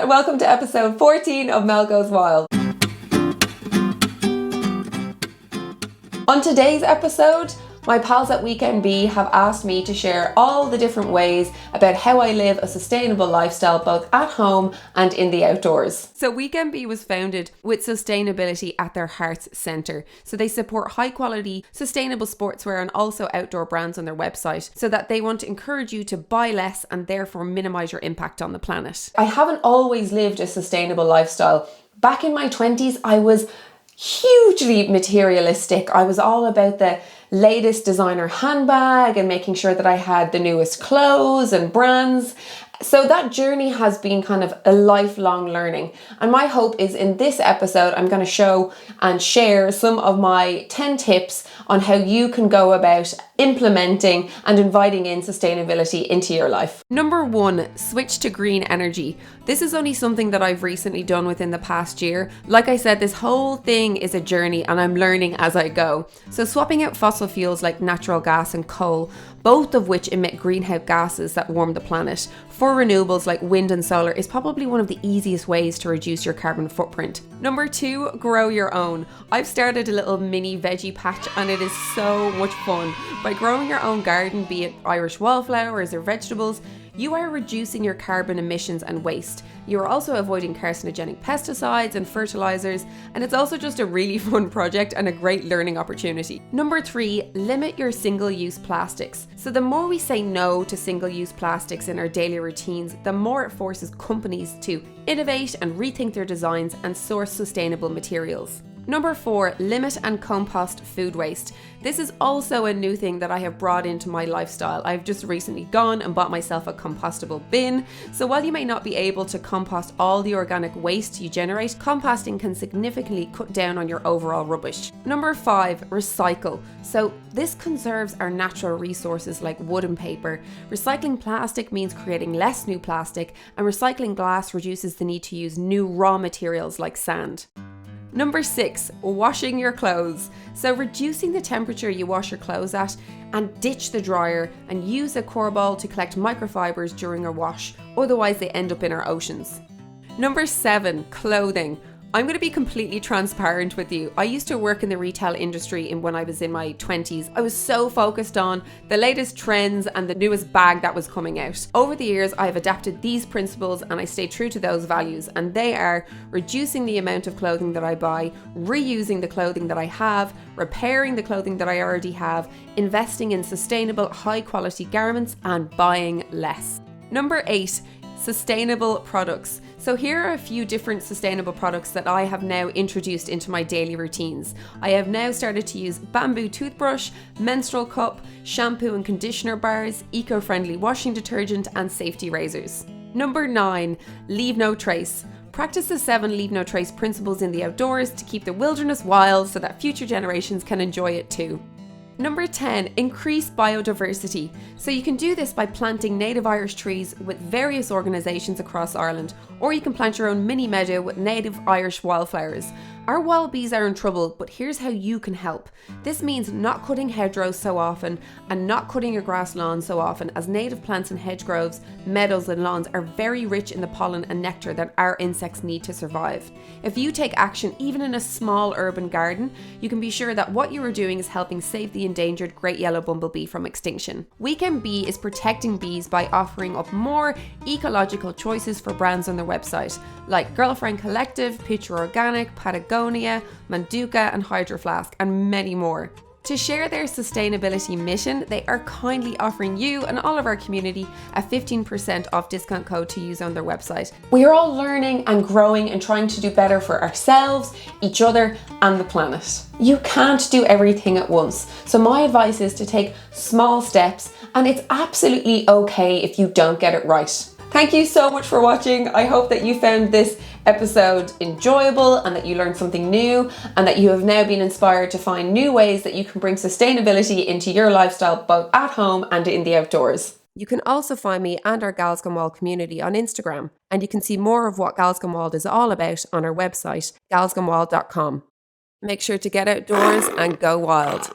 and welcome to episode 14 of Mel Goes Wild. On today's episode, my pals at Weekend Bee have asked me to share all the different ways about how I live a sustainable lifestyle both at home and in the outdoors. So Weekend Bee was founded with sustainability at their heart's centre. So they support high quality, sustainable sportswear and also outdoor brands on their website so that they want to encourage you to buy less and therefore minimise your impact on the planet. I haven't always lived a sustainable lifestyle. Back in my 20s, I was hugely materialistic. I was all about the latest designer handbag and making sure that I had the newest clothes and brands. So that journey has been kind of a lifelong learning. And my hope is in this episode, I'm going to show and share some of my 10 tips on how you can go about implementing and inviting in sustainability into your life. Number 1, switch to green energy. This is only something that I've recently done within the past year. Like I said, this whole thing is a journey and I'm learning as I go. So swapping out fossil fuels like natural gas and coal, both of which emit greenhouse gases that warm the planet, for renewables like wind and solar is probably one of the easiest ways to reduce your carbon footprint. Number 2, grow your own. I've started a little mini veggie patch and it is so much fun. By growing your own garden, be it Irish wildflowers or vegetables, you are reducing your carbon emissions and waste. You are also avoiding carcinogenic pesticides and fertilizers, and it's also just a really fun project and a great learning opportunity. Number 3, limit your single-use plastics. So the more we say no to single-use plastics in our daily routines, the more it forces companies to innovate and rethink their designs and source sustainable materials. Number 4, limit and compost food waste. This is also a new thing that I have brought into my lifestyle. I've just recently gone and bought myself a compostable bin. So while you may not be able to compost all the organic waste you generate, composting can significantly cut down on your overall rubbish. Number 5, recycle. So this conserves our natural resources like wood and paper. Recycling plastic means creating less new plastic, and recycling glass reduces the need to use new raw materials like sand. Number 6, washing your clothes. So reducing the temperature you wash your clothes at and ditch the dryer and use a core ball to collect microfibers during a wash, otherwise they end up in our oceans. Number 7, clothing. I'm going to be completely transparent with you. I used to work in the retail industry when I was in my 20s. I was so focused on the latest trends and the newest bag that was coming out. Over the years, I've adapted these principles and I stay true to those values, and they are reducing the amount of clothing that I buy, reusing the clothing that I have, repairing the clothing that I already have, investing in sustainable, high quality garments, and buying less. Number 8, sustainable products. So here are a few different sustainable products that I have now introduced into my daily routines. I have now started to use bamboo toothbrush, menstrual cup, shampoo and conditioner bars, eco-friendly washing detergent and safety razors. Number 9, leave no trace. Practice the 7 leave no trace principles in the outdoors to keep the wilderness wild so that future generations can enjoy it too. Number 10, increase biodiversity. So you can do this by planting native Irish trees with various organisations across Ireland, or you can plant your own mini meadow with native Irish wildflowers. Our wild bees are in trouble, but here's how you can help. This means not cutting hedgerows so often and not cutting your grass lawns so often, as native plants and hedgerows, meadows and lawns are very rich in the pollen and nectar that our insects need to survive. If you take action even in a small urban garden, you can be sure that what you are doing is helping save the endangered great yellow bumblebee from extinction. Weekend Bee is protecting bees by offering up more ecological choices for brands on their website, like Girlfriend Collective, Picture Organic, Patagonia, Manduka and Hydro Flask, and many more. To share their sustainability mission, they are kindly offering you and all of our community a 15% off discount code to use on their website. We are all learning and growing and trying to do better for ourselves, each other, and the planet. You can't do everything at once, so my advice is to take small steps, and it's absolutely okay if you don't get it right. Thank you so much for watching. I hope that you found this episode enjoyable and that you learned something new and that you have now been inspired to find new ways that you can bring sustainability into your lifestyle both at home and in the outdoors. You can also find me and our Gals Gone Wild community on Instagram, and you can see more of what Gals Gone Wild is all about on our website, galsgonewild.com. Make sure to get outdoors and go wild.